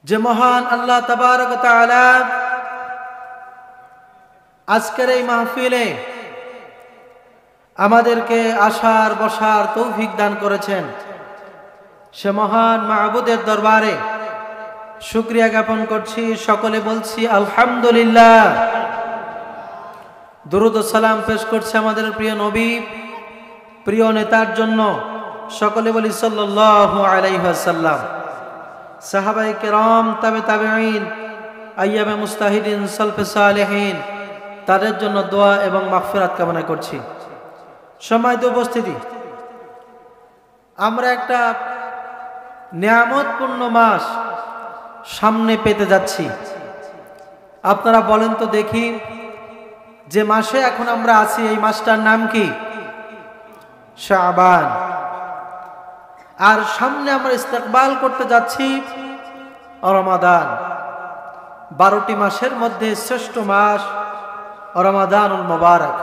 যে মহান আল্লাহ তাবারক ওয়া তাআলা আজকের এই মাহফিলে আমাদেরকে আসার বসার তৌফিক দান করেছেন, সে মহান মাবুদের দরবারে শুকরিয়া জ্ঞাপন করছি। সকলে বলছি আলহামদুলিল্লাহ। দুরূদ ও সালাম পেশ করছি আমাদের প্রিয় নবী, প্রিয় নেতার জন্য। সকলে বলি সাল্লাল্লাহু আলাইহি ওয়াসাল্লাম। সাহাবায়ে কেরাম, তাবে তাবেঈন, আইয়ামে মুস্তাহিদিন, সালফে সালেহিন, তাদের জন্য দোয়া এবং মাগফিরাত কামনা করছি। সম্মানিত উপস্থিতি, আমরা একটা নিয়ামতপূর্ণ মাস সামনে পেতে যাচ্ছি। আপনারা বলেন তো দেখি, যে মাসে এখন আমরা আছি এই মাসটার নাম কি? শাবান। আর সামনে আমরা ইস্তেকবাল করতে যাচ্ছি রমাদান। 12টি মাসের মধ্যে শ্রেষ্ঠ মাস রমাদানুল মুবারক।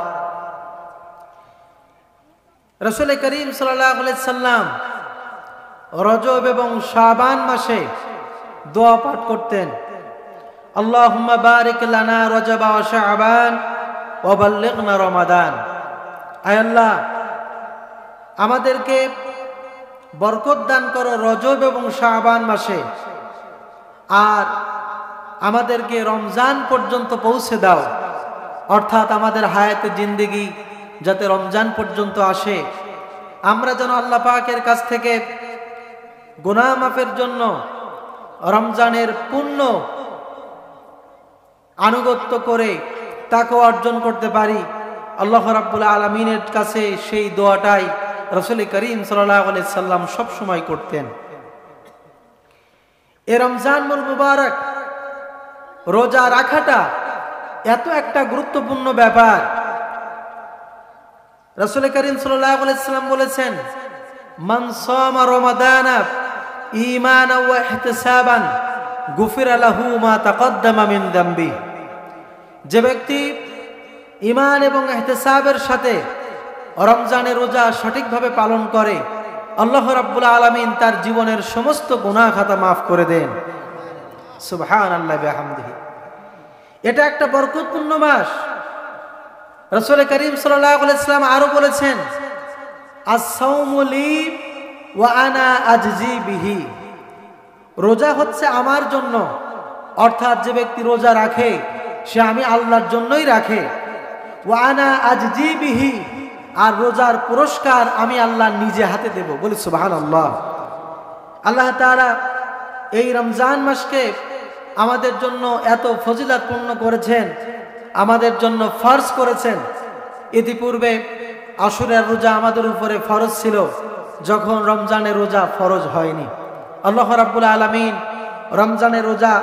রাসূল করিম সাল্লাল্লাহু আলাইহি সাল্লাম রজব এবং শাবান মাসে দোয়া পাঠ করতেন, আল্লাহুম্মা বারিক লানা রজব ওয়া শাবান ওয়া বাল্লিগনা রমাদান। আয় আল্লাহ, আমাদেরকে বরকত দান করো রজব এবং শাবান মাসে, আর আমাদেরকে রমজান পর্যন্ত পৌঁছে দাও। অর্থাৎ আমাদের হায়াতে জিন্দেগি যাতে রমজান পর্যন্ত আসে, আমরা যেন আল্লাহ পাকের কাছ থেকে গুনাহ মাফের জন্য রমজানের পূর্ণ আনুগত্য করে তাকে অর্জন করতে পারি। আল্লাহ রাব্বুল আলামিনের কাছে সেই দোয়াটাই রাসূল করিম সাল্লাল্লাহু আলাইহি সাল্লাম সব সময় করতেন। এই রমজানুল মুবারক রোজা রাখাটা এত একটা গুরুত্বপূর্ণ ব্যাপার। রাসূল করিম সাল্লাল্লাহু আলাইহি সাল্লাম বলেছেন, মান সামা রমাদানা ঈমানান ওয়া ইহতিসাবান গুফিরা লাহু মা তাকদ্দামা মিন যামবি। যে ব্যক্তি ঈমান এবং ইহতিসাবের সাথে রমজানের রোজা সঠিকভাবে পালন করে, আল্লাহ রাব্বুল আলামিন তার জীবনের সমস্ত গুনাহ খাতা মাফ করে দেন। সুবহানাল্লাহি ওয়া বিহামদিহি। এটা একটা বরকতপূর্ণ মাস। রাসূল করিম সাল্লাল্লাহু আলাইহি সাল্লাম আরো বলেছেন, আস-সাওমু লি ওয়া আনা আজজি বিহি। রোজা হচ্ছে আমার জন্য, অর্থাৎ যে ব্যক্তি রোজা রাখে সে আমি আল্লাহর জন্যই রাখে। ওয়া আনা আজজি বিহি, আর রোজার পুরস্কার আমি আল্লাহ নিজে হাতে দেব। বলি সুবহানাল্লাহ। আল্লাহ তাআলা এই রমজান মাসকে আমাদের জন্য এত ফজিলতপূর্ণ করেছেন, আমাদের জন্য ফরজ করেছেন। ইতিপূর্বে আশুরার রোজা আমাদের উপরে ফরজ ছিল, যখন রমজানের রোজা ফরজ হয়নি। আল্লাহ রাব্বুল আলামিন রমজানের রোজা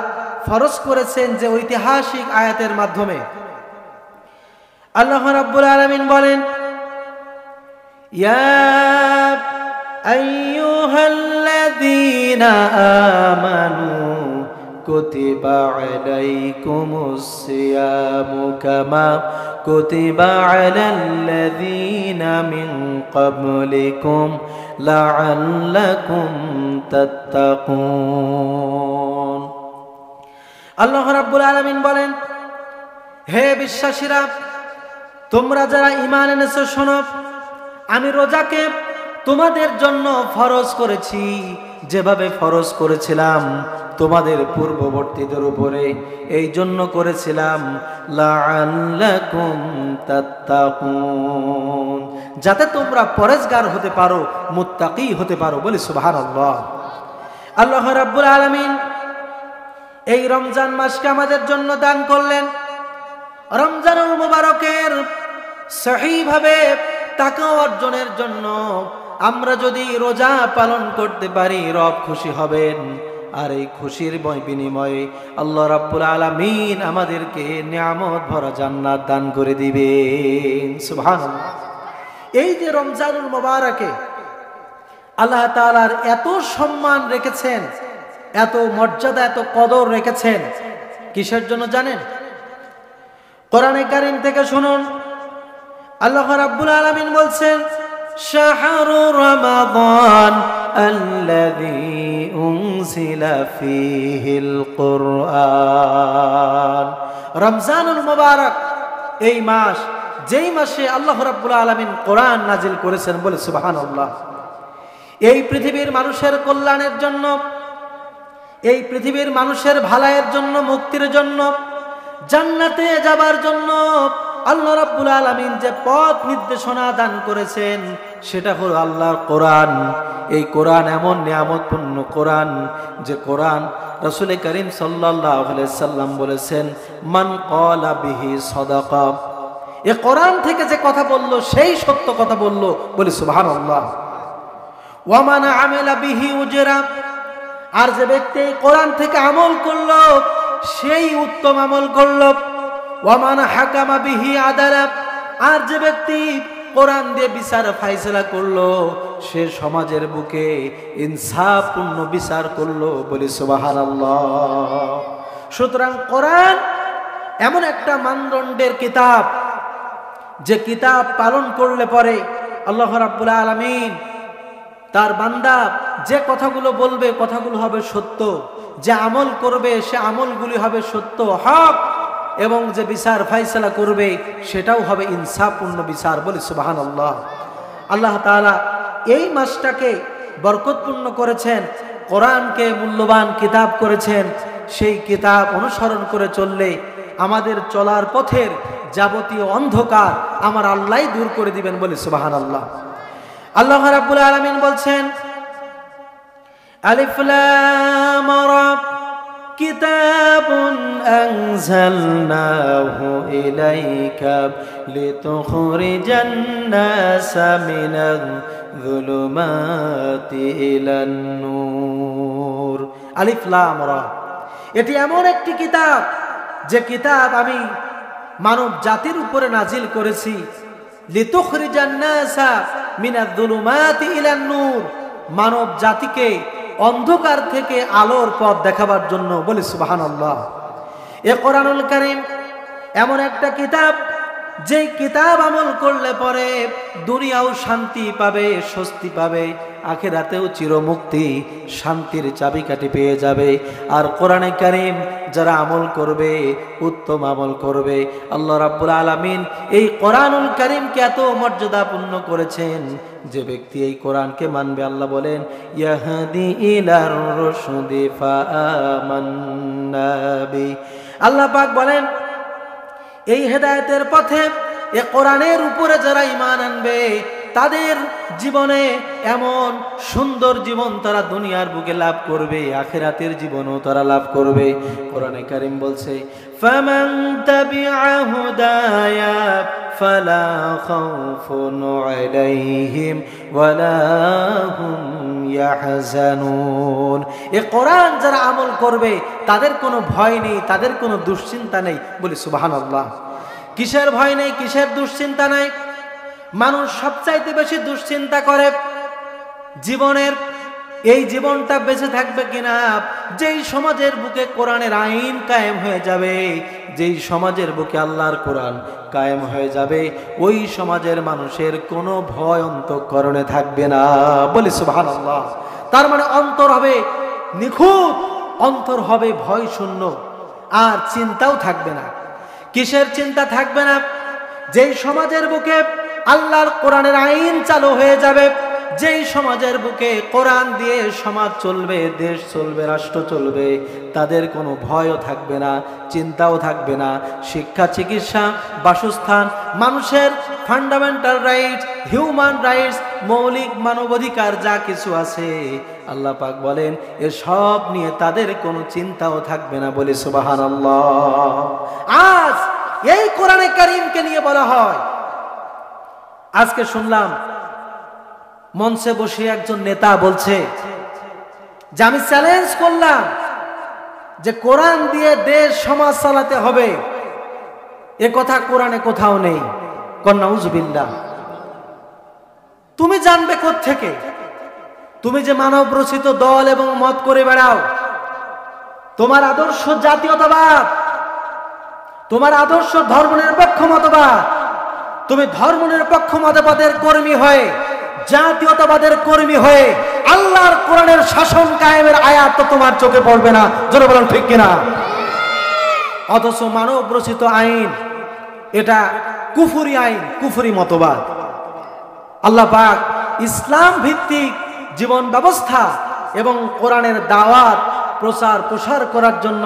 ফরজ করেছেন যে ঐতিহাসিক আয়াতের মাধ্যমে। আল্লাহ রাব্বুল আলামিন বলেন, ইয়া আইয়ুহাল্লাযীনা আমানু কুতিবা আলাইকুমুস সিয়ামু কামা কুতিবা আলাল্লাযীনা মিন ক্বাবলিকুম লাআল্লাকুম তাত্তাকুন। আল্লাহ রাব্বুল আলামিন বলেন, হে বিশ্বাসীরা, তোমরা যারা ঈমান এনেছো শোনো, আমি রোজাকে তোমাদের জন্য ফরজ করেছি, যেভাবে ফরজ করেছিলাম তোমাদের পূর্ববর্তীদের উপরে, এই জন্য করেছিলাম লাআল্লাকুম তাত্তাকুন, যাতে তোমরা পরেজগার হতে পারো, মুত্তাকি হতে পারো। বলি সুবহানাল্লাহ। আল্লাহ রাব্বুল আলামিন এই রমজান মাসকে আমাদের জন্য দান করলেন। রমজানুল মুবারকের সহিভাবে তাকওয়া অর্জনের জন্য আমরা যদি রোজা পালন করতে পারি, রব খুশি হবেন। আর এই খুশির বিনিময়ে আল্লাহ রাব্বুল আলামিন আমাদেরকে নিয়ামত ভরা জান্নাত দান করে দিবেন। সুবহানাল্লাহ। এই যে রমজানুল মুবারকে আল্লাহ তাআলার এত সম্মান রেখেছেন, এত মর্যাদা, এত কদর রেখেছেন, কিসের জন্য জানেন? কোরআনে কারীম থেকে শুনুন, আল্লাহ রাব্বুল আলামিন বলছেন, শাহরু রমাদান الذي أنزل فيه القرآن রমজানুল মুবারক এই মাস যেই মাসে আল্লাহ রাব্বুল আলামিন কোরআন নাজিল করেছেন বলে সুবহানাল্লাহ। এই পৃথিবীর মানুষের কল্যাণের জন্য, এই পৃথিবীর মানুষের ভালাইয়ের জন্য, মুক্তির জন্য, জান্নাতে যাবার জন্য আল্লাহ রাব্বুল আলামিন যে পথ নির্দেশনা দান করেছেন সেটা হলো আল্লাহর কোরআন। এই কোরআন এমন নিয়ামতপূর্ণ কোরআন যে কোরআন রাসূল করিম সাল্লাল্লাহু আলাইহি সাল্লাম বলেছেন, মান ক্বালা বিহি সাদাকা। এই কোরআন থেকে যে কথা বললো সেই সত্য কথা বললো বলি সুবহানাল্লাহ। ওয়া মান আমিলা বিহি উজরা, আর যে ব্যক্তি কোরআন থেকে আমল করলো সেই উত্তম আমল করলো। ওয়া মান হাকামা বিহি আদালা, আর যে ব্যক্তি কোরআন দিয়ে বিচার ফায়সালা করলো সে সমাজের বুকে ইনসাফপূর্ণ বিচার করলো বলি সুবহানাল্লাহ। সুতরাং কোরআন এমন একটা মানদণ্ডের কিতাব যে কিতাব পালন করলে পরে আল্লাহ রাব্বুল আলামিন তার বান্দা যে কথাগুলো বলবে কথাগুলো হবে সত্য, যে আমল করবে সে আমলগুলি হবে সত্য হক, এবং যে বিচার ফায়সালা করবে সেটাও হবে ইনসাফপূর্ণ বিচার বলি সুবহানাল্লাহ। আল্লাহ তাআলা এই মাসটাকে বরকতপূর্ণ করেছেন, কোরআনকে মূল্যবান কিতাব করেছেন। সেই কিতাব অনুসরণ করে চললে আমাদের চলার পথের যাবতীয় অন্ধকার আমার আল্লাহই দূর করে দিবেন বলি সুবহানাল্লাহ। আল্লাহ রাব্বুল আলামিন বলছেন, আলিফ লাম রা কিতাবুন আনজালনাহু ইলাইকা লিতুখরিজান নাসা মিনাল যুলুমাতি ইলান নূর। আলিফ লাম রা, এটি এমন একটি কিতাব যে কিতাব আমি মানব জাতির উপরে নাজিল করেছি। লিতুখরিজান নাসা মিনাল যুলুমাতি ইলান নূর, মানব জাতিকে অন্ধকার থেকে আলোর পথ দেখাবার জন্য বলি সুবহানাল্লাহ। এ কোরআনুল কারীম এমন একটা কিতাব যে কিতাব আমল করলে পরে দুনিয়াও শান্তি পাবে, স্বস্তি পাবে, আখিরাতেও চিরমুক্তি শান্তির চাবিকাঠি পেয়ে যাবে। আর কোরআনে কারীম যারা আমল করবে, উত্তম আমল করবে, আল্লাহ রাব্বুল আলামিন এই কোরআনুল কারীমকে এত মর্যাদাপূর্ণ করেছেন যে ব্যক্তি এই কোরআনকে মানবে আল্লাহ বলেন, ইয়াহদি ইলার রুশদি ফাআমান্না বি। আল্লাহ পাক বলেন এই হেদায়েতের পথে এ কোরআনের উপরে যারা ঈমান আনবে তাদের জীবনে এমন সুন্দর জীবন তারা দুনিয়ার বুকে লাভ করবে, আখিরাতের জীবনও তারা লাভ করবে। কোরআনে কারীম বলছে, ফামান তাবিআ হুদায়া ফালা খাউফুন আলাইহিম ওয়ালা হুম ইয়াহজানুন। এ কোরআন যারা আমল করবে তাদের কোনো ভয় নেই, তাদের কোনো দুশ্চিন্তা নেই বলি সুবহানাল্লাহ। কিসের ভয় নেই, কিসের দুশ্চিন্তা নাই? মানুষ সবচাইতে বেশি দুশ্চিন্তা করে জীবনের, এই জীবনটা বেঁচে থাকবে কিনা। যেই সমাজের বুকে কোরআনের আইন কায়েম হয়ে যাবে, যেই সমাজের বুকে আল্লাহর কোরআন কায়েম হয়ে যাবে, ওই সমাজের মানুষের কোনো ভয় অন্তঃকরণে থাকবে না বলি সুবহানাল্লাহ। তার মানে অন্তর হবে নিখুঁত, অন্তর হবে ভয় শূন্য, আর চিন্তাও থাকবে না। কিসের চিন্তা থাকবে না? যেই সমাজের বুকে আল্লাহর কোরআনের আইন চালু হয়ে যাবে, যেই সমাজের বুকে কোরআন দিয়ে সমাজ চলবে, দেশ চলবে, রাষ্ট্র চলবে, তাদের কোনো ভয়ও থাকবে না, চিন্তাও থাকবে না। শিক্ষা, চিকিৎসা, বাসস্থান, মানুষের ফান্ডামেন্টাল রাইটস, হিউম্যান রাইটস, মৌলিক মানবাধিকার যা কিছু আছে আল্লাহ পাক বলেন এসব নিয়ে তাদের কোনো চিন্তাও থাকবে না বলে সুবহানাল্লাহ। আজ এই কোরআনে কারীমকে নিয়ে বলা হয়, আজকে শুনলাম মঞ্চে বসে একজন নেতা বলছে যে আমি চ্যালেঞ্জ করলাম যে কোরআন দিয়ে দেশ সমাজ চালাতে হবে। এ কথা কোরআনে কোথাও নেই। নাউজুবিল্লাহ। তুমি জানবে কোত্থেকে? তুমি যে মানব রচিত দল এবং মত করে বেড়াও, তোমার আদর্শ জাতীয়তাবাদ, তোমার আদর্শ ধর্মনিরপেক্ষ মতবাদ, তুমি ধর্মনিরপেক্ষ মতবাদের কর্মী হয়ে, জাতীয়তাবাদের কর্মী হয়ে আল্লাহর কোরআনের শাসন কায়েমের আয়াত তো তোমার চোখে পড়বে না। জোরে বলেন ঠিক কিনা? অথচ মানব রচিত আইন এটা কুফরি আইন, কুফরি মতবাদ। আল্লাহ পাক ইসলাম ভিত্তিক জীবন ব্যবস্থা এবং কোরআনের দাওয়াত প্রচার প্রসার করার জন্য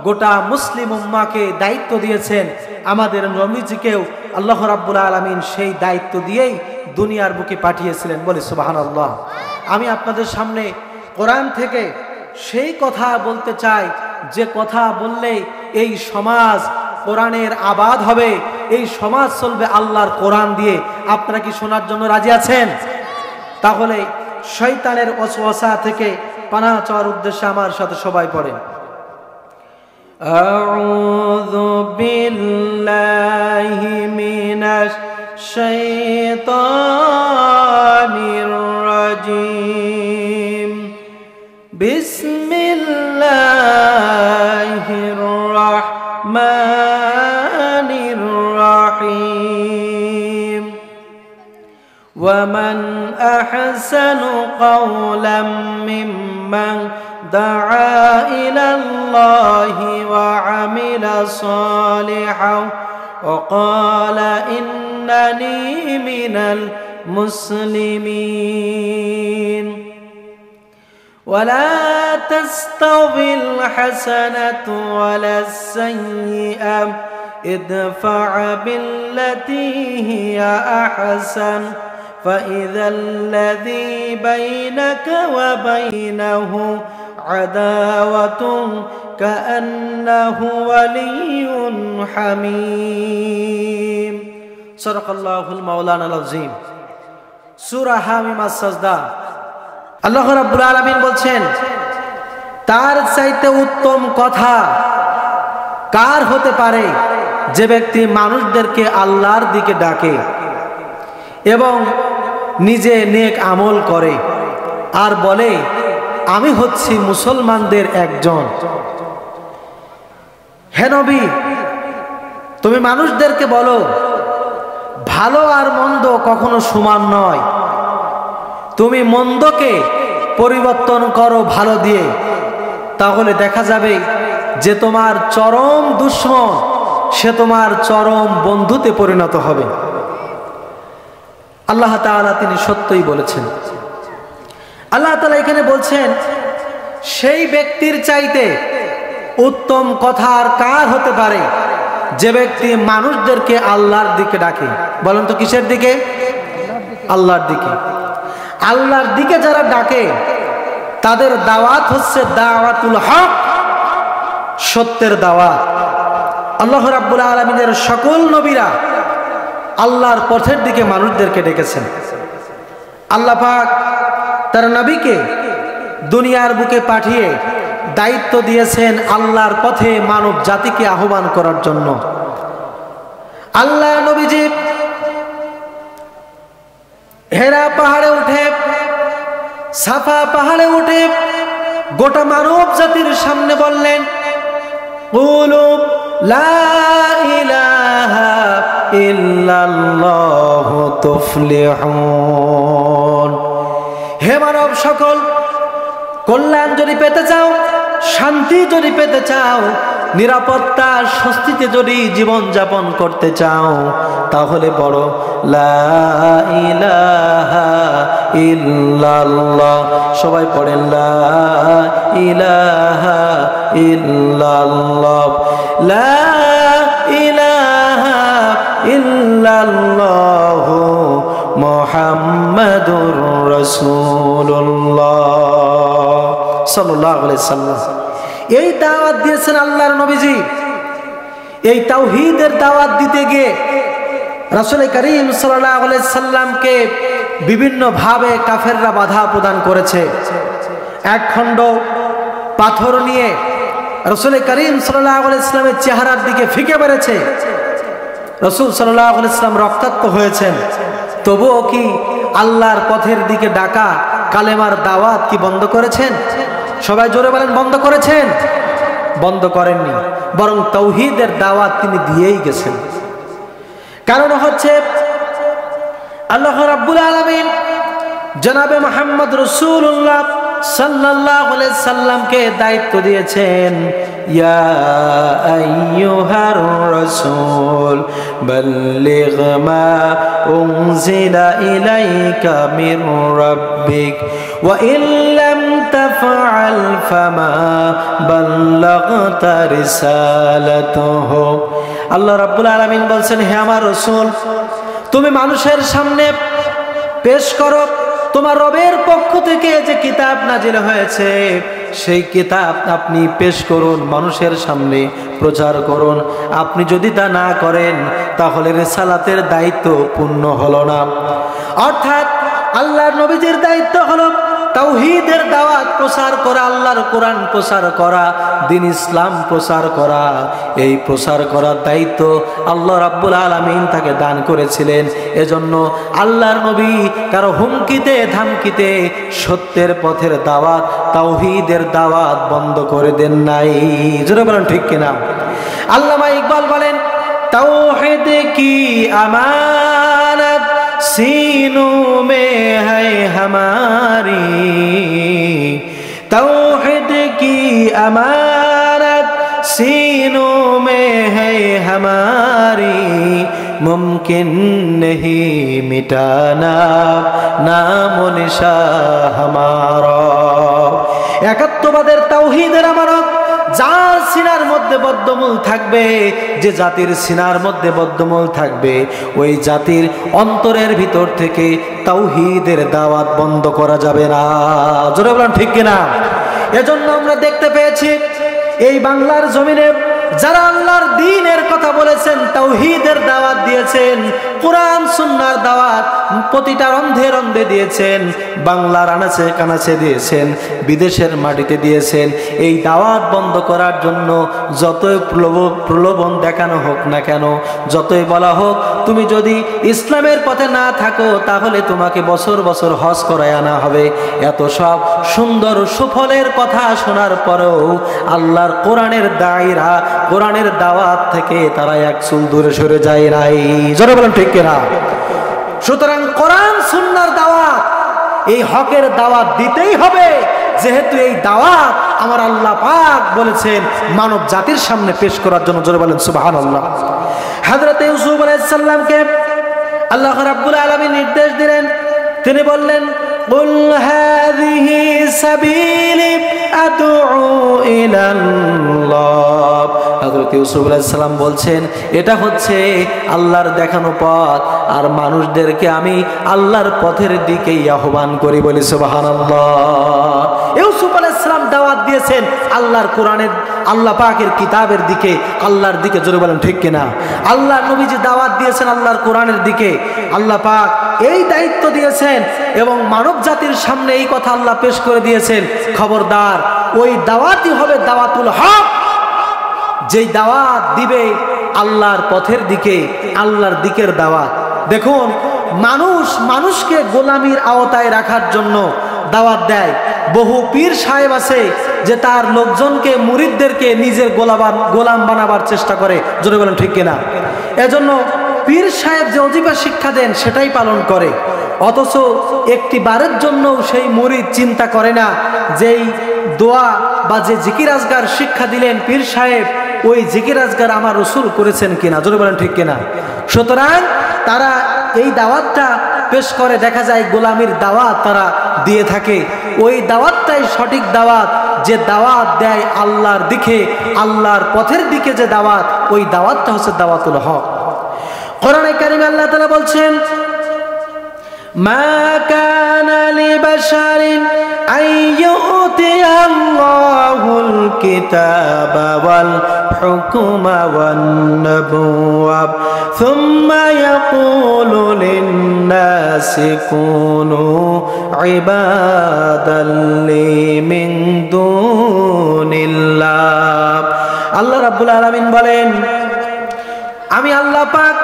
গোটা মুসলিম উম্মাকে দায়িত্ব দিয়েছেন। আমাদের নবীজিকেও আল্লাহ রাব্বুল আলামিন সেই দায়িত্ব দিয়েই দুনিয়ার বুকে পাঠিয়েছিলেন। বলে সুবহানাল্লাহ। আমি আপনাদের সামনে কোরআন থেকে সেই কথা বলতে চাই যে কথা বললে এই সমাজ কোরআনের আবাদ হবে, এই সমাজ চলবে আল্লাহর কোরআন দিয়ে। আপনারা কি শোনার জন্য রাজি আছেন? তাহলে শয়তানের ওয়াসওয়াসা থেকে পানাহ চাওয়ার উদ্দেশ্যে আমার সাথে সবাই পড়েন। আউযু বিল্লাহি মিনাশ শাইতানির রাজীম। বিসমিল্লাহির রাহমানির রাহিম। ومن أحسن قولا ممن دعا إلى الله وعمل صالحا وقال إنني من المسلمين. ولا تستوي الحسنة ولا السيئة ادفع بالتي هي أحسن فإذا الذي بينك وبينه عداوة كأنه ولي حميم. صدق الله المولانا العظيم. সূরা হামিম আস-সাজদা। আল্লাহ রাব্বুল আলামিন বলছেন, তার চাইতে উত্তম কথা কার হতে পারে যে ব্যক্তি মানুষদেরকে আল্লাহর দিকে ডাকে এবং নিজে নেক আমল করে আর বলে আমি হচ্ছি মুসলমানদের একজন। হে নবী, তুমি মানুষদেরকে বলো ভালো আর মন্দ কখনো সমান নয়। তুমি মন্দকে পরিবর্তন করো ভালো দিয়ে, তাহলে দেখা যাবে যে তোমার চরম দুশমন সে তোমার চরম বন্ধুতে পরিণত হবে। আল্লাহ তাআলা তিনি সত্যই বলেছেন। আল্লাহ তাআলা এখানে বলছেন সেই ব্যক্তির চাইতে উত্তম কথা আর কার হতে পারে যে ব্যক্তি মানুষদেরকে আল্লাহর দিকে ডাকে। বলেন তো কিসের দিকে? আল্লাহর দিকে। আল্লাহর দিকে যারা ডাকে তাদের দাওয়াত হচ্ছে দাওয়াতুল হক, সত্যের দাওয়াত। আল্লাহ রাব্বুল আলামিনের সকল নবীরা আল্লাহর পথের দিকে মানুষদেরকে ডেকেছেন। আল্লাহ পাক তার নবীকে দুনিয়ার বুকে পাঠিয়ে দায়িত্ব দিয়েছেন আল্লাহর পথে মানব জাতিকে আহ্বান করার জন্য। আল্লাহ নবীজি হেরা পাহাড়ে উঠে, সাফা পাহাড়ে উঠে গোটা মানব জাতির সামনে বললেন, কুলু লা ইলাহা ইল্লাল্লাহু তুফলিহুন। হে মানব সকল, কল্যাণ যদি পেতে চাও, শান্তি যদি পেতে চাও, নিরাপত্তা স্বস্তিতে যদি জীবন যাপন করতে চাও, তাহলে বড় লা ইলাহা ইল্লাল্লাহ। সবাই পড়েন লা ইলাহা ইল্লাল্লাহ, লা ইলাহা ইল্লাল্লাহ মুহাম্মাদুর রাসূলুল্লাহ সাল্লাল্লাহু আলাইহি সাল্লাম। এই দাওয়াত দিয়েছেন আল্লাহর নবীজি। এই তাওহীদের দাওয়াত দিতে গিয়ে রাসূল করিম সাল্লাল্লাহু আলাইহি সাল্লামকে বিভিন্ন ভাবে কাফেররা বাধা প্রদান করেছে। এক খণ্ড পাথর নিয়ে রাসূল করিম সাল্লাল্লাহু আলাইহি সাল্লামের চেহারার দিকে ফিকে মেরেছে। রাসূল সাল্লাল্লাহু আলাইহি সাল্লাম রক্তাক্ত হয়েছেন। তবুও কি আল্লাহর পথের দিকে ডাকা, কালেমার দাওয়াত কি বন্ধ করেছেন? সবাই জোরে বলেন, বন্ধ করেছেন? বন্ধ করেননি, বরং তাওহীদের দাওয়াত তিনি দিয়েই গেছেন। কারণ হচ্ছে আল্লাহ রাব্বুল আলামিন জনাবে মুহাম্মদ রাসূলুল্লাহ সাল্লাল্লাহু আলাইহি সাল্লামকে দায়িত্ব দিয়েছেন, ইয়া আইয়ুহার রাসূল বাল্লিগ মা উনজিলা ইলাইকা মির রাব্বিক ওয়া ইল্লাম তাফআল ফামা বাল্লাগতা রিসালাতুহু। আল্লাহ রাব্বুল আলামিন বলছেন, হে আমার রাসূল, তুমি মানুষের সামনে পেশ করো তোমার রবের পক্ষ থেকে যে কিতাব নাজিল হয়েছে, সেই কিতাব আপনি পেশ করুন, মানুষের সামনে প্রচার করুন। আপনি যদি তা না করেন তাহলে রিসালাতের দায়িত্ব পূর্ণ হলো না। অর্থাৎ আল্লাহর নবীজির দায়িত্ব হলো তাওহীদের দাওয়াত প্রচার করা, আল্লাহর কোরআন প্রচার করা, দ্বীন ইসলাম প্রচার করা। এই প্রচার করার দায়িত্ব আল্লাহ রাব্বুল আলামিন তাকে দান করেছিলেন। এজন্য আল্লাহর নবী কারো হুমকিতে ধামকিতে সত্যের পথের দাওয়াত, তাওহীদের দাওয়াত বন্ধ করে দেন নাই। জোরে বলেন ঠিক কিনা? আল্লামা ইকবাল বলেন, তাওহীদ কি আমানত सीनों में है हमारी, तौहीद की अमानत सीनों में है हमारी, मुमकिन नहीं मिटाना नामो निशा हमारा। একাত্মবাদের তাওহীদের আমানত যার সিনার মধ্যে বদ্ধমূল থাকবে, যে জাতির সিনার মধ্যে বদ্ধমূল থাকবে, ওই জাতির অন্তরের ভিতর থেকে তাওহীদের দাওয়াত বন্ধ করা যাবে না। জোরে বলেন ঠিক কিনা? এজন্য আমরা দেখতে পেয়েছি এই বাংলার জমিনে যারা আল্লাহর দ্বীনের কথা বলেছেন, তাওহীদের দাওয়াত দিয়েছেন, কোরআন সুন্নাহর দাওয়াত প্রতিটা রন্ধে রন্ধে দিয়েছেন, বাংলার আনাচে কানাচে দিয়েছেন, বিদেশের মাটিতে দিয়েছেন। এই দাওয়াত বন্ধ করার জন্য যতই প্রলোভন দেখানো হোক না কেন, যতই বলা হোক তুমি যদি ইসলামের পথে না থাকো তাহলে তোমাকে বছর বছর হজ করায় আনা হবে, এত সব সুন্দর সুফলের কথা শোনার পরেও আল্লাহর কোরআনের দায়রা, কোরআনের দাওয়াত থেকে তারা এক চুল দূরে সরে যায় নাই। জোরে বলেন ঠিক কিনা? সুতরাং কোরআন সুন্নাহর দাওয়াত, এই হকের দাওয়াত দিতেই হবে, যেহেতু এই দাওয়াত আমার আল্লাহ পাক বলেছেন মানব জাতির সামনে পেশ করার জন্য। জোরে বলেন সুবহানাল্লাহ। হযরত ইউসুফ আলাইহিস সালামকে আল্লাহ রাব্বুল আলামিন নির্দেশ দিলেন, তিনি বললেন, কুল হাযিহি সাবিলি আদউ ইলাল্লাহ। হযরত ইউসুফ আলাইহিস সালাম বলছেন, এটা হচ্ছে আল্লাহর দেখানো পথ, আর মানুষদেরকে আমি আল্লাহর পথের দিকেই আহ্বান করি, বলি সুবহানাল্লাহ। ইউসুফ আলাইহিস সালাম দাওয়াত দিয়েছেন আল্লাহর কোরআনের, আল্লাহ পাকের কিতাবের দিকে, আল্লাহর দিকে। জোরে বলেন ঠিক কিনা? আল্লাহর নবীজি দাওয়াত দিয়েছেন আল্লাহর কোরআনের দিকে। আল্লাহ পাক এই দায়িত্ব দিয়েছেন এবং মানব জাতির সামনে এই কথা আল্লাহ পেশ করে দিয়েছেন, খবরদার ওই দাওয়াতই হবে দাওয়াতুল হক, যেই দাওয়াত দিবে আল্লাহর পথের দিকে, আল্লাহর দিকের দাওয়াত। দেখুন, মানুষকে গোলামির আওতায় রাখার জন্য দাওয়াত দেয়। বহু পীর সাহেব আছে যে তার লোকজনকে, মুরিদদেরকে নিজের গোলাম বানাবার চেষ্টা করে। জোরে বলেন ঠিক কিনা? এজন্য পীর সাহেব যে ওজিফা শিক্ষা দেন সেটাই পালন করে, অথচ একটি বারের জন্য সেই মুরিদ চিন্তা করে না যেই দোয়া বা যে জিকির আজগার শিক্ষা দিলেন পীর সাহেব, ওই জিকির আজগার আমার রাসূল করেছেন কিনা। জোরে বলেন ঠিক কিনা? সুতরাং তারা এই দাওয়াতটা পেশ করে, দেখা যায় গোলামির দাওয়াত তারা দিয়ে থাকে। ওই দাওয়াতটাই সঠিক দাওয়াত, যে দাওয়াত দেয় আল্লাহর দিকে, আল্লাহর পথের দিকে যে দাওয়াত, ওই দাওয়াতটা হচ্ছে দাওয়াতুল হক। কোরআনে কারিমে আল্লাহ তাআলা বলছেন, মা কানা লিবাশারিন আন ইউতিয়াল্লাহুল কিতাবা ওয়াল হুকমা ওয়ান নাবুওয়া সুম্মা ইয়াকুলু লিন-নাসি কুনু ইবাদাল লি মিন দুনিল্লাহ। আল্লাহ রাব্বুল আলামিন বলেন, আমি আল্লাহ পাক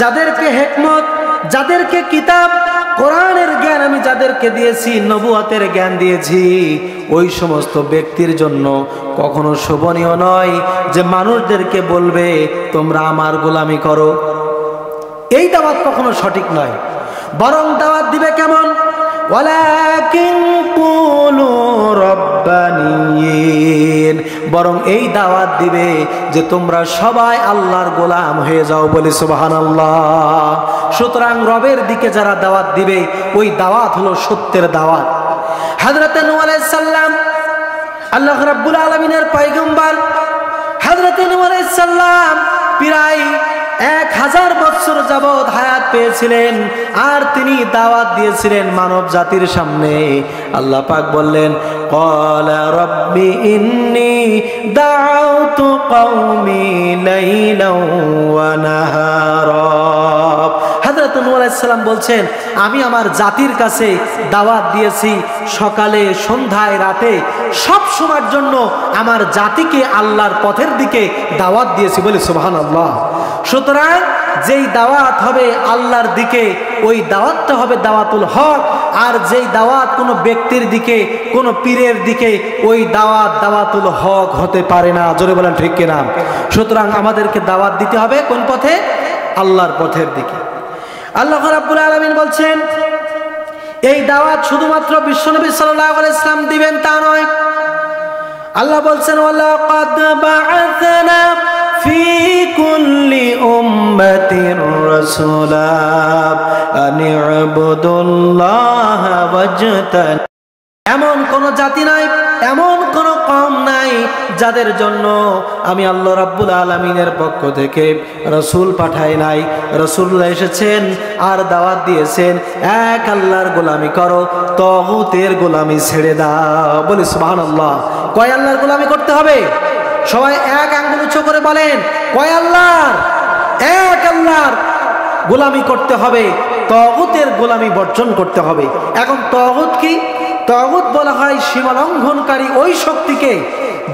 যাদেরকে হিকমত, যাদেরকে কিতাব কোরআনের জ্ঞান আমি যাদেরকে দিয়েছি, নবুয়তের জ্ঞান দিয়েছি, ওই সমস্ত ব্যক্তির জন্য কখনো শোভনীয় নয় যে মানুষদেরকে বলবে তোমরা আমার গোলামি করো। এই দাওয়াত কখনো সঠিক নয়। বরং দাওয়াত দিবে কেমন? ওয়ালাকিন কুলু রব্বানিয়িন, বরং এই দাওয়াত দিবে যে তোমরা সবাই আল্লাহর গোলাম হয়ে যাও, বলে সুবহানাল্লাহ। সুতরাং রবের দিকে যারা দাওয়াত দিবে ওই দাওয়াত হলো সত্যের দাওয়াত। হযরত নূহ আলাইহিস সালাম আল্লাহ রাব্বুল আলামিনের পয়গম্বর, হযরত নূহ আলাইহিস সালাম প্রায় 1000 বছর যাবত হায়াত পেয়েছিলেন আর তিনি দাওয়াত দিয়েছিলেন মানব জাতির সামনে। আল্লাহ পাক বললেন, ক্বালা রাব্বি ইন্নী দাউতু কওমি লাইলাও ওয়া নাহারা। হযরত নূহ আলাইহিস সালাম বলছেন, আমি আমার জাতির কাছে দাওয়াত দিয়েছি সকালে, সন্ধ্যায়, রাতে, সব সময়ের জন্য আমার জাতিকে আল্লাহর পথের দিকে দাওয়াত দিয়েছি, বলে সুবহানাল্লাহ। সুতরাং যেই দাওয়াত হবে আল্লাহর দিকে ওই দাওয়াতটা হবে দাওয়াতুল হক, আর যেই দাওয়াত কোনো ব্যক্তির দিকে, কোনো পীরের দিকে, ওই দাওয়াত দাওয়াতুল হক হতে পারে না। জোরে বলেন ঠিক কিনা? সুতরাং আমাদেরকে দাওয়াত দিতে হবে কোন পথে? আল্লাহর পথের দিকে। আল্লাহ রাব্বুল আলামিন বলছেন, এই দাওয়াত শুধুমাত্র বিশ্বনবী সাল্লাল্লাহু আলাইহি ওয়াসাল্লাম দিবেন তা নয়। আল্লাহ বলছেন, ওয়ালাকাদ বা'আথনা ফি কুল্লি উম্মাতির রাসূলা আন ইবুদুল্লাহা ওয়াজতান। এমন কোন জাতি নাই, এমন কোন কওম নাই যাদের জন্য আমি আল্লাহ রাব্বুল আলামিনের পক্ষ থেকে রাসূল পাঠাই নাই। রাসূলুল্লাহ এসেছেন আর দাওয়াত দিয়েছেন, এক আল্লাহর গোলামি করো, তাগুতের গোলামি ছেড়ে দাও, বলে সুবহানাল্লাহ। কয় আল্লাহর গোলামি করতে হবে? সবাই এক আঙ্গুল উঁচু করে বলেন, কয় আল্লাহর? এক আল্লাহর গোলামি করতে হবে, তাগুতের গোলামি বর্জন করতে হবে। এখন তাগুত কি? তাগুত বলা হয় সীমালঙ্ঘনকারী ওই শক্তিকে,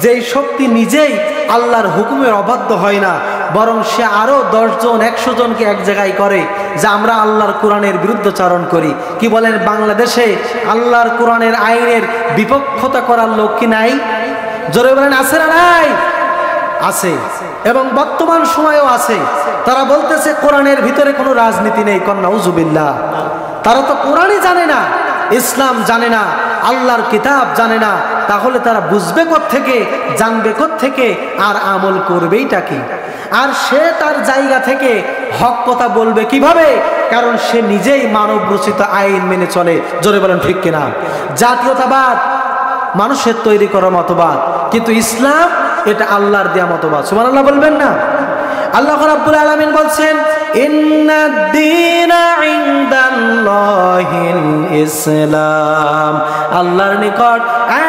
যেই শক্তি নিজেই আল্লাহর হুকুমের অবাধ্য হয় না, বরং সে আরো 10 জন 100 জনকে এক জায়গায় করে যে আমরা আল্লাহর কোরআনের বিরুদ্ধাচরণ করি। কি বলেন? বাংলাদেশে আল্লাহর কোরআনের আইনের বিপক্ষতা করার লোক কি নাই? জোরে বলেন, আছে না নাই? আছে, এবং বর্তমান সময়েও আছে। তারা বলতেছে কোরআনের ভিতরে কোনো রাজনীতি নেই। নাউজুবিল্লাহ। তারা তো কোরআনই জানে না, ইসলাম জানে না, আল্লাহর কিতাব জানে না, তাহলে তারা বুঝবে কোত্থেকে, জানবে কোত্থেকে, আর আমল করবেইটা কি? আর সে তার জায়গা থেকে হক কথা বলবে কিভাবে? কারণ সে নিজেই মানব রচিত আইন মেনে চলে। জোরে বলেন ঠিক কিনা? জাতীয়তাবাদ মানুষের তৈরি করা মতবাদ, কিন্তু ইসলাম এটা আল্লাহর দেয়া মতবাদ। সুবহানাল্লাহ বলবেন না? আল্লাহ রাব্বুল আলামিন বলছেন, ইন্নাদ দীনা ইনদাল্লাহিল ইসলাম। আল্লাহর নিকট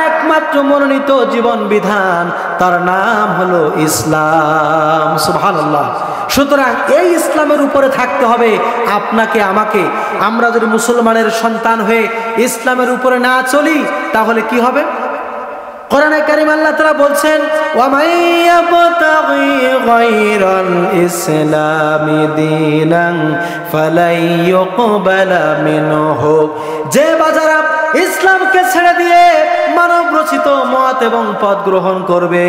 একমাত্র মনোনীত জীবন বিধান, তার নাম হলো ইসলাম। সুবহানাল্লাহ। সুতরাং এই ইসলামের উপরে থাকতে হবে আপনাকে, আমাকে। আমরা যদি মুসলমানের সন্তান হয়ে ইসলামের উপরে না চলি তাহলে কি হবে? কোরআনে কারীম আল্লাহ তাআলা বলছেন, ওয়া মাইয়াবতাগি গায়রাল ইসলামি দীনান ফালাই ইউকবালা মিনহু। যে বাজারা ইসলামকে ছেড়ে দিয়ে মানব রচিত মত এবং পথ গ্রহণ করবে,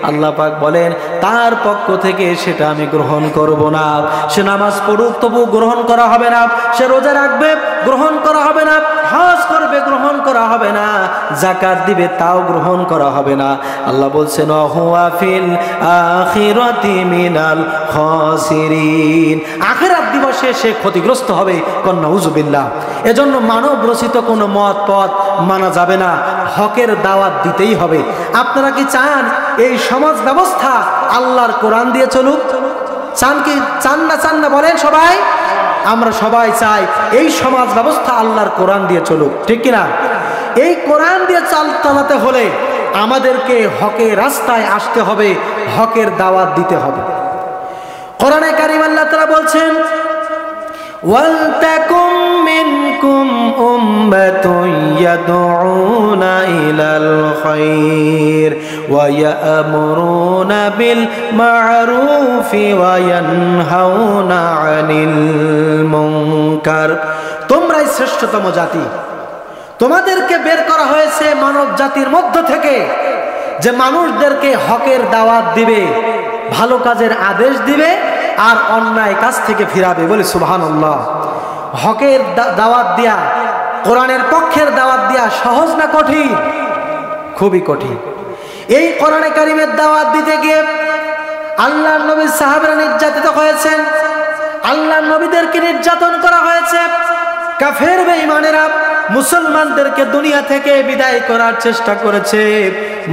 আল্লাহ পাক বলেন তার পক্ষ থেকে সেটা আমি গ্রহণ করব না। সে নামাজ পড়ুক তবু গ্রহণ করা হবে না, সে রোজা রাখবে গ্রহণ করা হবে না, হজ করবে গ্রহণ করা হবে না, যাকাত দিবে তাও গ্রহণ করা হবে না। আল্লাহ বলছেন, হুয়া ফিল আখিরাতি মিনাল খাসিরিন। আখিরাত দিবসে সে ক্ষতিগ্রস্ত হবে। নাউজুবিল্লাহ। এজন্য মানব রচিত কোনো মত পথ মানা যাবে না, হকের দাওয়াত দিতেই হবে। আপনারা কি চান এই সমাজ ব্যবস্থা আল্লাহর কোরআন দিয়ে চলুক? চান কি? চান না? চান না বলেন সবাই? আমরা সবাই চাই এই সমাজ ব্যবস্থা আল্লাহর কোরআন দিয়ে চলুক, ঠিক কিনা? এই কোরআন দিয়ে চালাতে হলে আমাদেরকে হকের রাস্তায় আসতে হবে, হকের দাওয়াত দিতে হবে। কোরআনে কারীম আল্লাহ তাআলা বলছেন, ওয়ালতাকুম মিনকুম উম্মাতুন ইয়াদউনা ইলাল খায়র ওয়া ইয়া'মুরুনা বিল মা'রুফি ওয়া ইয়ানহাউনা আনিল মুনকার। তোমরাই শ্রেষ্ঠতম জাতি। তোমাদেরকে বের করা হয়েছে মানব জাতির মধ্য থেকে, যে মানুষদেরকে হকের দাওয়াত দিবে, ভালো কাজের আদেশ দিবে, আর অন্যায় কাজ থেকে ফিরাবে, বলে সুবহানাল্লাহ। হকের দাওয়াত দেয়া কোরআনের পক্ষের দাওয়াত দেওয়া সহজ না কঠিন? খুবই কঠিন। এই কোরআনে কারিমের দাওয়াত দিতে গিয়ে আল্লাহর নবীর সাহাবারা নির্যাতিত হয়েছেন, আল্লাহর নবীদেরকে নির্যাতন করা হয়েছে। কাফের বেঈমানেরা মুসলমানদেরকে দুনিয়া থেকে বিদায় করার চেষ্টা করেছে,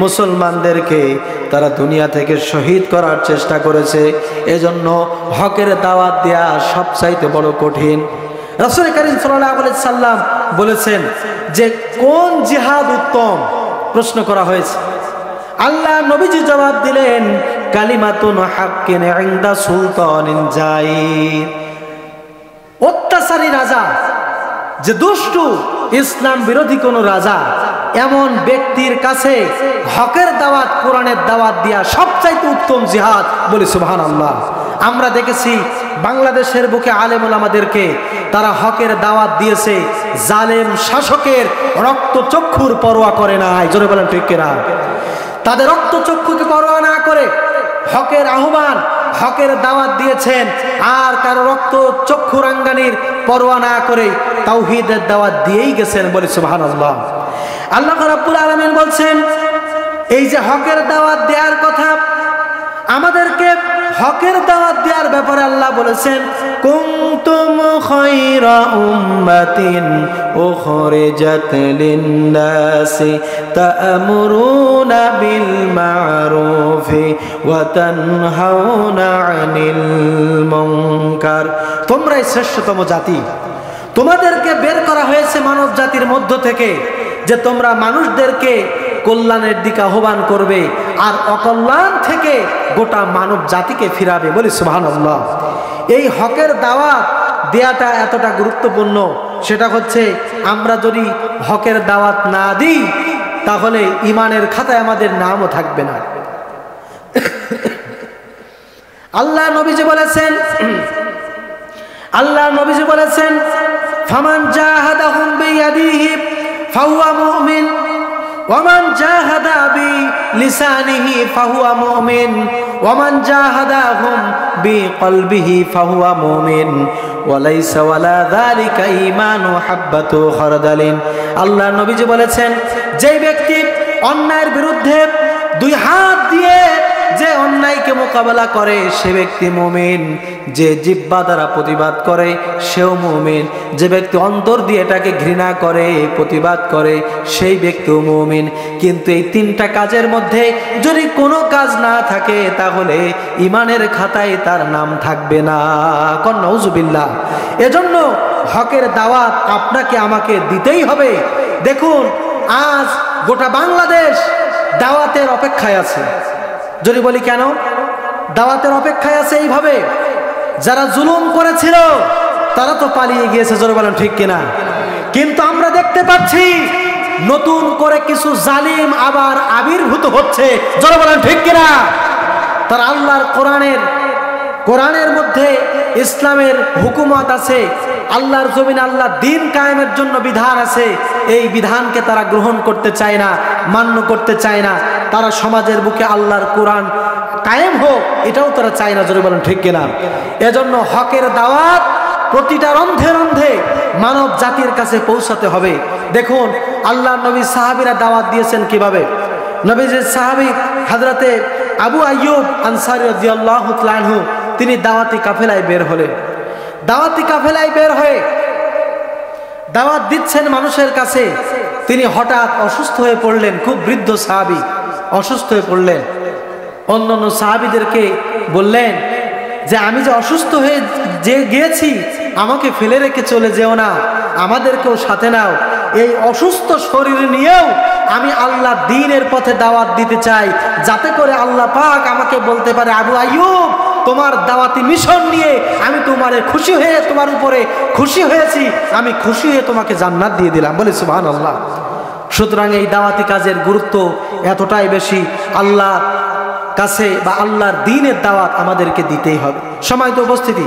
মুসলমানদেরকে তারা দুনিয়া থেকে শহীদ করার চেষ্টা করেছে। এজন্য হকের দাওয়াত দেওয়া সবচাইতে বড় কঠিন। রাসূল কারীম সাল্লাল্লাহু আলাইহি সাল্লাম বলেছেন যে কোন জিহাদ উত্তম, প্রশ্ন করা হয়েছে। আল্লাহ নবীজি জবাব দিলেন, কালিমাতুন হাক্কিন ইনদা সুলতানিন জাইর। অত্যাচারী রাজা, যে দুষ্টু ইসলাম বিরোধী কোন রাজা, এমন ব্যক্তির কাছে হকের দাওয়াত, কোরআনের দাওয়াত দিয়া সবচাইতে উত্তম জিহাদ। বলি সুবহানাল্লাহ। আমরা দেখেছি বাংলাদেশের বুকে আলেম ওলামাদেরকে তারা হকের দাওয়াত দিয়েছে, জালেম শাসকের রক্তচক্ষুর পরোয়া করে নাই। জোরে বলেন ঠিক কিনা? তাদের রক্তচক্ষুকে পরোয়া না করে হকের আহ্বান, হকের দাওয়াত দিয়েছেন, আর কারো রক্ত চক্ষু রাঙ্গানির পরোয়া না করে তাওহীদের দাওয়াত দিয়েই গেছেন। বলি সুবহানাল্লাহ। আল্লাহ রাব্বুল আলামিন বলছেন, এই যে হকের দাওয়াত দেওয়ার কথা, আমাদেরকে হকের দাওয়াত দেওয়ার ব্যাপারে আল্লাহ বলেছেন, কুনতুম খায়রা উম্মাতিন উখরিজাত লিন-নাসি তা'মুরুনা বিল মা'রুফি ওয়া তানহাউনা আনিল মুনকার। তোমরাই শ্রেষ্ঠতম জাতি, তোমাদেরকে বের করা হয়েছে মানব জাতির মধ্য থেকে, যে তোমরা মানুষদেরকে কল্যাণের দিকে আহ্বান করবে আর অকল্যাণ থেকে গোটা মানব জাতিকে ফিরাবে। বলি সুবহানাল্লাহ। এই হকের দাওয়াত দেয়াটা এতটা গুরুত্বপূর্ণ, সেটা হচ্ছে আমরা যদি হকের দাওয়াত না দিই তাহলে ইমানের খাতায় আমাদের নামও থাকবে না। আল্লাহ নবীজি বলেছেন, ফামান জাহাদাহুম বিয়াদিহি ফাহুয়া মুমিন ওয়ামান জাহাদা বিলিসানিহি ফাহুয়া মুমিন ওয়ামান জাহাদাহুম বিকলবিহি ফাহুয়া মুমিন ওয়ালাইসা ওয়ালা যালিকা ঈমানু হাব্বাতু খারদালিন। আল্লাহ নবীজি বলেছেন, যে ব্যক্তি অন্যায়ের বিরুদ্ধে দুই হাত দিয়ে যে অন্যায়কে মোকাবেলা করে সে ব্যক্তি মুমিন, যে জিহ্বা দ্বারা প্রতিবাদ করে সেও মুমিন, যে ব্যক্তি অন্তর দিয়ে এটাকে ঘৃণা করে প্রতিবাদ করে সেই ব্যক্তিও মুমিন। কিন্তু এই তিনটা কাজের মধ্যে যদি কোনো কাজ না থাকে তাহলে ইমানের খাতায় তার নাম থাকবে না। কোন নাউজুবিল্লাহ। এজন্য হকের দাওয়াত আপনাকে আমাকে দিতেই হবে। দেখুন, আজ গোটা বাংলাদেশ দাওয়াতের অপেক্ষায় আছে। যদি বলি কেন দাওয়াতের অপেক্ষায় আছে? এইভাবে যারা জুলুম করেছিল তারা তো পালিয়ে গিয়েছে। জোরে বলেন ঠিক কিনা? কিন্তু আমরা দেখতে পাচ্ছি নতুন করে কিছু জালিম আবার আবির্ভূত হচ্ছে। জোরে বলেন ঠিক কিনা? তার আল্লাহর কোরআনের মধ্যে ইসলামের হুকুমত আছে, আল্লাহর জমিনে আল্লাহ দিন কায়েমের জন্য বিধান আছে। এই বিধানকে তারা গ্রহণ করতে চায় না, মান্য করতে চায় না। তারা সমাজের বুকে আল্লাহর কোরআন কায়েম হোক এটাও তারা চায় না। জোরে বলেন ঠিক কিনা? এজন্য হকের দাওয়াত প্রতিটা রন্ধে রন্ধে মানব জাতির কাছে পৌঁছাতে হবে। দেখুন, আল্লাহর নবী সাহাবীরা দাওয়াত দিয়েছেন কিভাবে। নবীজির সাহাবী হযরতে আবু আইয়ুব আনসারী রাদিয়াল্লাহু তাআলা আনহু তিনি দাওয়াতি কাফেলায় বের হলেন। দাওয়াতি কাফেলায় বের হয়ে দাওয়াত দিচ্ছেন মানুষের কাছে। তিনি হঠাৎ অসুস্থ হয়ে পড়লেন। খুব বৃদ্ধ সাহাবী অসুস্থ হয়ে পড়লেন। অন্যান্য সাহাবীদেরকে বললেন যে আমি যে অসুস্থ হয়ে যে গিয়েছি, আমাকে ফেলে রেখে চলে যেও না, আমাদেরকেও সাথে নাও। এই অসুস্থ শরীর নিয়েও আমি আল্লাহ দ্বীনের পথে দাওয়াত দিতে চাই, যাতে করে আল্লাহ পাক আমাকে বলতে পারে, আবু আইয়ুব তোমার দাওয়াতি মিশন নিয়ে আমি তোমার উপরে খুশি হয়েছি, আমি খুশি হয়ে তোমাকে জান্নাত দিয়ে দিলাম। বলে সুবহানাল্লাহ। সুতরাং এই দাওয়াতি কাজের গুরুত্ব এতটাই বেশি, আল্লাহ কাছে বা আল্লাহর দ্বীনের দাওয়াত আমাদেরকে দিতেই হবে। সম্মানিত উপস্থিতি,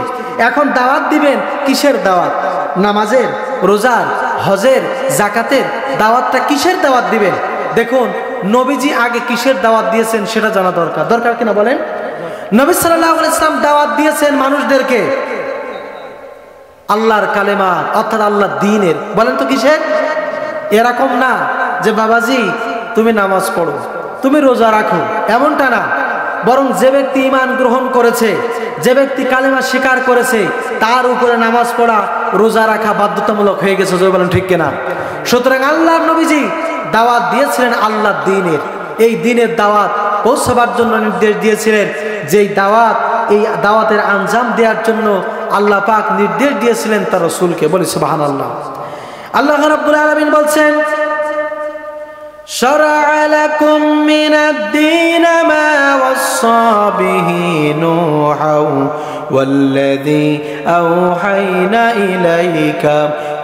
এখন দাওয়াত দিবেন কিসের দাওয়াত? নামাজের, রোজার, হজের, যাকাতের দাওয়াতটা কিসের দাওয়াত দিবেন? দেখুন, নবীজি আগে কিসের দাওয়াত দিয়েছেন সেটা জানা দরকার কিনা বলেন? নবী সাল্লাল্লাহু আলাইহি ওয়াসাল্লাম দাওয়াত দিয়েছেন মানুষদেরকে আল্লাহর কালেমা অর্থাৎ আল্লাহর দ্বীনের। বলেন তো কিসের? এরকম না যে বাবাজি তুমি নামাজ পড়ো, তুমি রোজা রাখো, এমনটা না। বরং যে ব্যক্তি ঈমান গ্রহণ করেছে, যে ব্যক্তি কালেমা স্বীকার করেছে, তার উপরে নামাজ পড়া, রোজা রাখা বাধ্যতামূলক হয়ে গেছে। জয় বলেন ঠিক কিনা? সুতরাং আল্লাহর নবীজি দাওয়াত দিয়েছিলেন আল্লাহর দ্বীনের। এই দ্বীনের দাওয়াত পৌঁছাবার জন্য নির্দেশ দিয়েছিলেন। যেই দাওয়াত, এই দাওয়াতের আঞ্জাম দেওয়ার জন্য আল্লাহ পাক নির্দেশ দিয়েছিলেন তার রাসূলকে। বলি সুবহানাল্লাহ। আল্লাহ রাব্বুল আলামিন বলছেন, شرع لكم من الدين ما وصى به نوحا والذي أوحينا إليك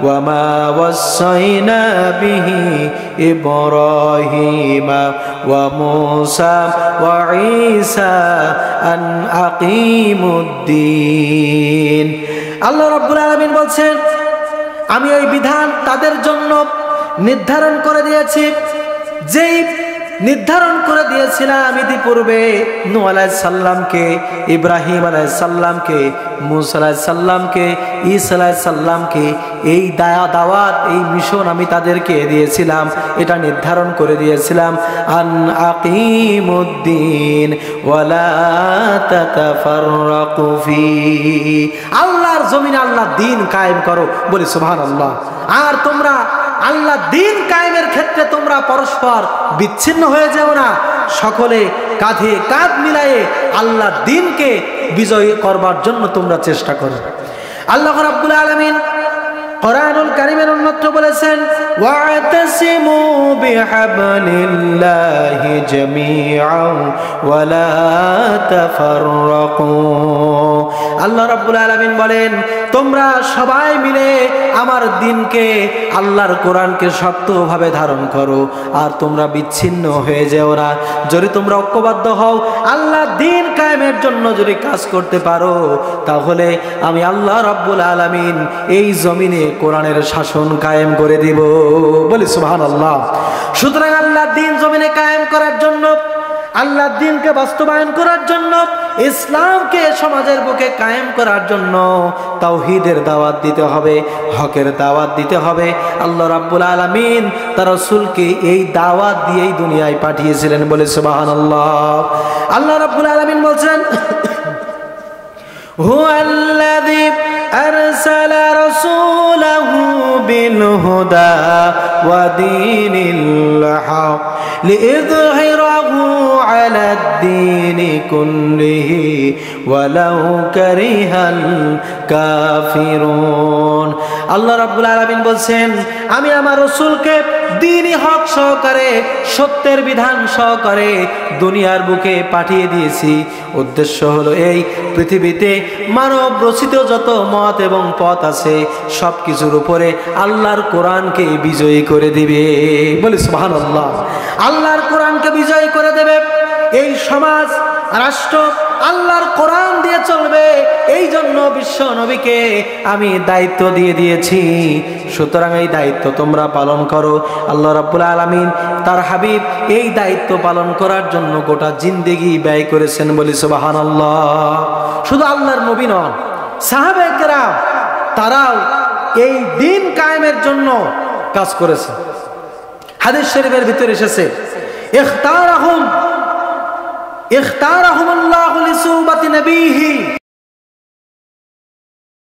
وما وصينا به إبراهيم وموسى وعيسى أن أقيموا الدين। আল্লাহ রাব্বুল আলামিন বলছেন, আমি এই বিধান তাদের জন্য নির্ধারণ করে দিয়েছি, যেই নির্ধারণ করে দিয়েছিলাম ইতিপূর্বে নূহ আলাইহিস সালামকে, ইব্রাহিম আলাইহিস সালামকে, মূসা আলাইহিস সালামকে, ঈসা আলাইহিস সালামকে। এই দাওয়াত, এই মিশন আমি তাদেরকে দিয়েছিলাম, এটা নির্ধারণ করে দিয়েছিলাম। আন আকিমুদ্দিন ওয়ালা তাতাফাররাকু ফি, আল্লাহর জমিনে আল্লাহর দ্বীন কায়েম করো। বলি সুবহানাল্লাহ। আর তোমরা আল্লাহ দ্বীন কায়েমের ক্ষেত্রে তোমরা পরস্পর বিচ্ছিন্ন হয়ে যাও না, সকলে কাঁধে কাঁধ মিলায়ে আল্লাহ দ্বীনকে বিজয়ী করবার জন্য তোমরা চেষ্টা করো। আল্লাহ রাব্বুল আলামিন কোরআনুল কারীমের অন্যত্র বলেছেন, ওয়াতাসিমু বিহাবলিল্লাহি জামিআন ওয়ালা তাফাররাকু। আল্লাহ রাব্বুল আলামিন বলেন, তোমরা সবাই মিলে আমার দ্বীনকে, আল্লাহর কোরআনকে শক্তভাবে ধারণ করো, আর তোমরা বিচ্ছিন্ন হয়ে যেও না। যদি তোমরা ঐক্যবদ্ধ হও, আল্লাহর দ্বীন কায়েমের জন্য যদি কাজ করতে পারো, তাহলে আমি আল্লাহ রাব্বুল আলামিন এই জমিনে কোরআনের শাসন কায়েম করে দিব। বলি সুবহানাল্লাহ। সুতরাং আল্লাহর দ্বীন জমিনে কায়েম করার জন্য, আল্লাহর দ্বীনকে বাস্তবায়ন করার জন্য, ইসলামকে সমাজের বুকে কায়েম করার জন্য তাওহীদের দাওয়াত দিতে হবে, হকের দাওয়াত দিতে হবে। আল্লাহ রাব্বুল আলামিন তার রাসূলকে এই দাওয়াত দিয়েই দুনিয়ায় পাঠিয়েছিলেন। বলে সুবহানাল্লাহ। আল্লাহ রাব্বুল আলামিন বলছেন, হুয়াল্লাযী আরসালা রাসূলাহু বিল হুদা ওয়া দীনিল হক লিইযহিরাহু আলাদ দীনি কুল্লিহি ওয়ালাউ কারিহাল কাফিরুন। আল্লাহ রাব্বুল আলামিন বলছেন, আমি আমার রাসূলকে দ্বীনি হক সহকারে, সত্যের বিধান সহকারে দুনিয়ার বুকে পাঠিয়ে দিয়েছি। উদ্দেশ্য হলো এই, পৃথিবীতে মানব রচিত যত মত এবং পথ আছে সব কিছুর উপরে আল্লাহর কোরআনকে বিজয়ী করে দিবে। বলি সুবহানাল্লাহ। আল্লাহর কোরআনকে বিজয়ী করে দেবে। এই সমাজ, রাষ্ট্র আল্লাহর কোরআন দিয়ে চলবে। এই জন্য বিশ্ব নবীকে আমি দায়িত্ব দিয়ে দিয়েছি। সুতরাং এই দায়িত্ব তোমরা পালন করো। আল্লাহ রাব্বুল আলামিন তার হাবিব এই দায়িত্ব পালন করার জন্য গোটা জিন্দেগি ব্যয় করেছেন। বলি সুবহানাল্লাহ। শুধু আল্লাহর নবী নন, সাহাবায়ে কেরাম তারাও এই দ্বীন কায়েমের জন্য কাজ করেছে। হাদিস শরীফের ভিতরে এসেছে, ইখতারাহুমুল্লাহু লিসুহবাতি নবীহি।